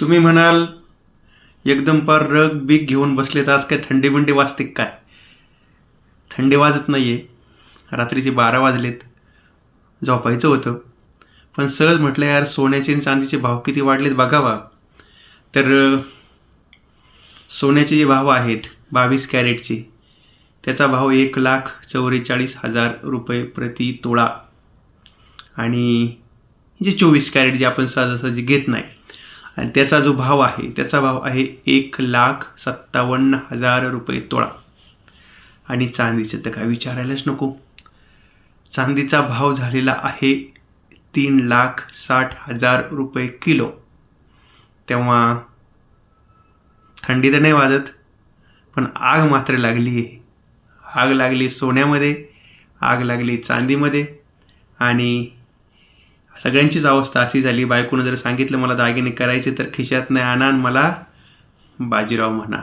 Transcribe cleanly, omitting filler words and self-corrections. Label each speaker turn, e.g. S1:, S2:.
S1: तुम्ही म्हणाल एकदम पार रग बीग घेऊन बसलेत, आज काय थंडी बिंडी वाजते काय? थंडी वाजत नाहीये. रात्रीचे 12 वाजलेत, झोपायचं होतं. पण सहज म्हटलं यार सोन्याचे आणि चांदीचे भाव किती वाढलेत बघावा. तर सोन्याचे जे भाव आहेत 22 कॅरेटचे, त्याचा भाव 1,44,000 रुपये प्रति तोळा. आणि जे 24 कॅरेट जे आपण सहजासहजी घेत नाही, आणि त्याचा जो भाव आहे त्याचा भाव आहे 1,57,000 रुपये तोळा. आणि चांदीचं तर काय विचारायलाच नको. चांदीचा भाव झालेला आहे 3,60,000 रुपये किलो. तेव्हा थंडी तर नाही वाजत, पण आग मात्र लागली आहे. आग लागली सोन्यामध्ये, आग लागली चांदीमध्ये. आणि सगळ्यांचीच अवस्था अशी झाली. बायकोनं जर सांगितलं मला दागिने करायचे तर खिशात नाही आणा, मला बाजीराव म्हणा.